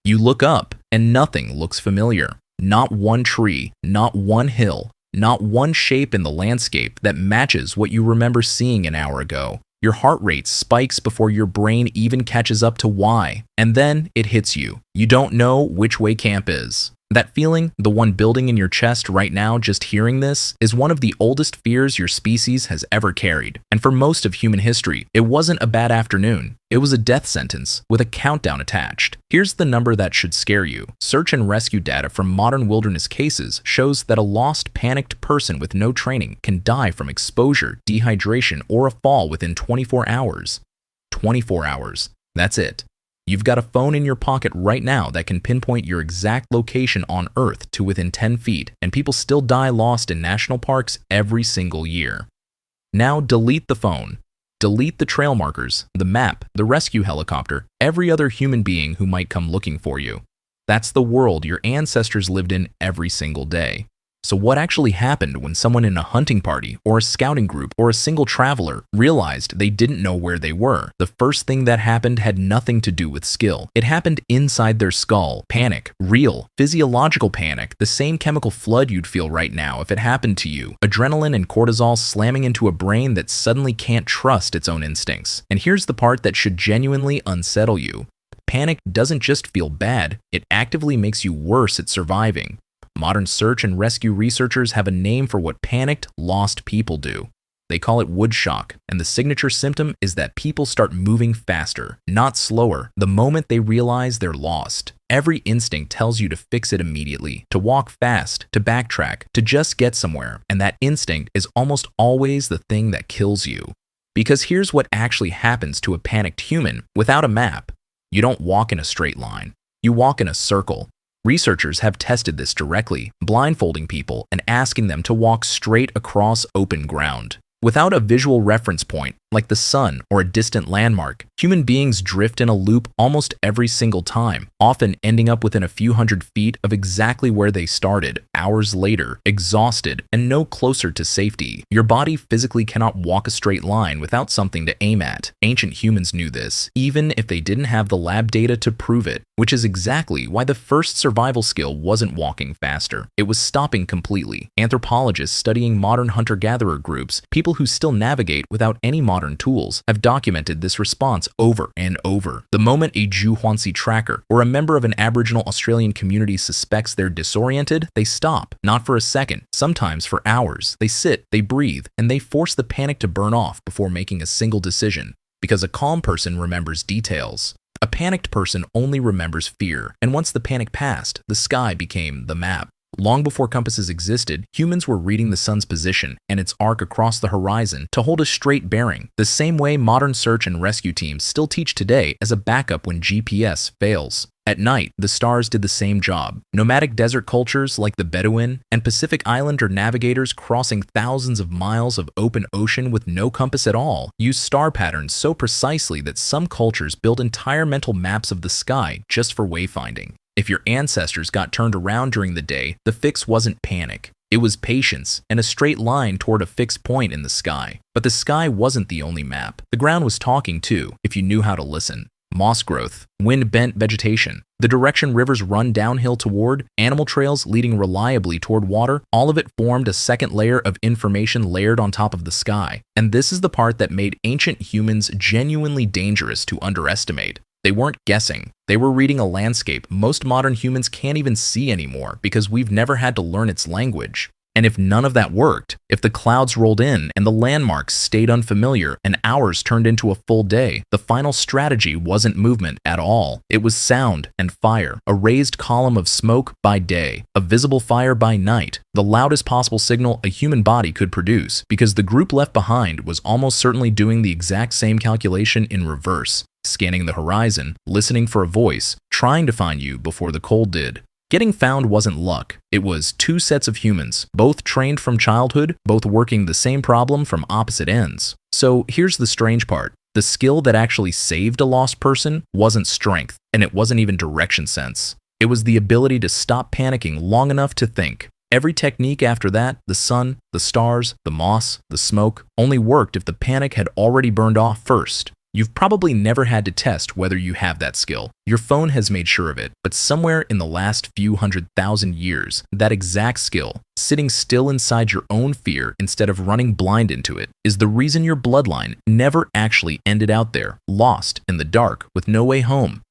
You look up, and nothing looks familiar. Not one tree, not one hill, not one shape in the landscape that matches what you remember seeing an hour ago. Your heart rate spikes before your brain even catches up to why, and then it hits you. You don't know which way camp is. That feeling, the one building in your chest right now just hearing this, is one of the oldest fears your species has ever carried. And for most of human history, it wasn't a bad afternoon. It was a death sentence with a countdown attached. Here's the number that should scare you. Search and rescue data from modern wilderness cases shows that a lost, panicked person with no training can die from exposure, dehydration, or a fall within 24 hours. 24 hours. That's it. You've got a phone in your pocket right now that can pinpoint your exact location on Earth to within 10 feet, and people still die lost in national parks every single year. Now delete the phone. Delete the trail markers, the map, the rescue helicopter, every other human being who might come looking for you. That's the world your ancestors lived in every single day. So what actually happened when someone in a hunting party or a scouting group or a single traveler realized they didn't know where they were? The first thing that happened had nothing to do with skill. It happened inside their skull. Panic. Real, physiological panic. The same chemical flood you'd feel right now if it happened to you. Adrenaline and cortisol slamming into a brain that suddenly can't trust its own instincts. And here's the part that should genuinely unsettle you. Panic doesn't just feel bad, it actively makes you worse at surviving. Modern search and rescue researchers have a name for what panicked, lost people do. They call it wood shock, and the signature symptom is that people start moving faster, not slower, the moment they realize they're lost. Every instinct tells you to fix it immediately, to walk fast, to backtrack, to just get somewhere, and that instinct is almost always the thing that kills you. Because here's what actually happens to a panicked human without a map. You don't walk in a straight line. You walk in a circle. Researchers have tested this directly, blindfolding people and asking them to walk straight across open ground. Without a visual reference point, like the sun or a distant landmark, human beings drift in a loop almost every single time, often ending up within a few hundred feet of exactly where they started, hours later, exhausted and no closer to safety. Your body physically cannot walk a straight line without something to aim at. Ancient humans knew this, even if they didn't have the lab data to prove it, which is exactly why the first survival skill wasn't walking faster. It was stopping completely. Anthropologists studying modern hunter-gatherer groups, people who still navigate without any modern tools, have documented this response over and over. The moment a Juhwansi tracker or a member of an Aboriginal Australian community suspects they're disoriented, they stop, not for a second, sometimes for hours. They sit, they breathe, and they force the panic to burn off before making a single decision. Because a calm person remembers details. A panicked person only remembers fear, and once the panic passed, the sky became the map. Long before compasses existed, humans were reading the sun's position and its arc across the horizon to hold a straight bearing, the same way modern search and rescue teams still teach today as a backup when GPS fails. At night, the stars did the same job. Nomadic desert cultures like the Bedouin and Pacific Islander navigators crossing thousands of miles of open ocean with no compass at all used star patterns so precisely that some cultures built entire mental maps of the sky just for wayfinding. If your ancestors got turned around during the day, the fix wasn't panic. It was patience and a straight line toward a fixed point in the sky. But the sky wasn't the only map. The ground was talking too, if you knew how to listen. Moss growth, wind-bent vegetation, the direction rivers run downhill toward, animal trails leading reliably toward water, all of it formed a second layer of information layered on top of the sky. And this is the part that made ancient humans genuinely dangerous to underestimate. They weren't guessing. They were reading a landscape most modern humans can't even see anymore because we've never had to learn its language. And if none of that worked, if the clouds rolled in and the landmarks stayed unfamiliar and hours turned into a full day, the final strategy wasn't movement at all. It was sound and fire, a raised column of smoke by day, a visible fire by night, the loudest possible signal a human body could produce, because the group left behind was almost certainly doing the exact same calculation in reverse, scanning the horizon, listening for a voice, trying to find you before the cold did. Getting found wasn't luck. It was two sets of humans, both trained from childhood, both working the same problem from opposite ends. So here's the strange part. The skill that actually saved a lost person wasn't strength, and it wasn't even direction sense. It was the ability to stop panicking long enough to think. Every technique after that, the sun, the stars, the moss, the smoke, only worked if the panic had already burned off first. You've probably never had to test whether you have that skill. Your phone has made sure of it, but somewhere in the last few 100,000 years, that exact skill, sitting still inside your own fear instead of running blind into it, is the reason your bloodline never actually ended out there, lost in the dark with no way home.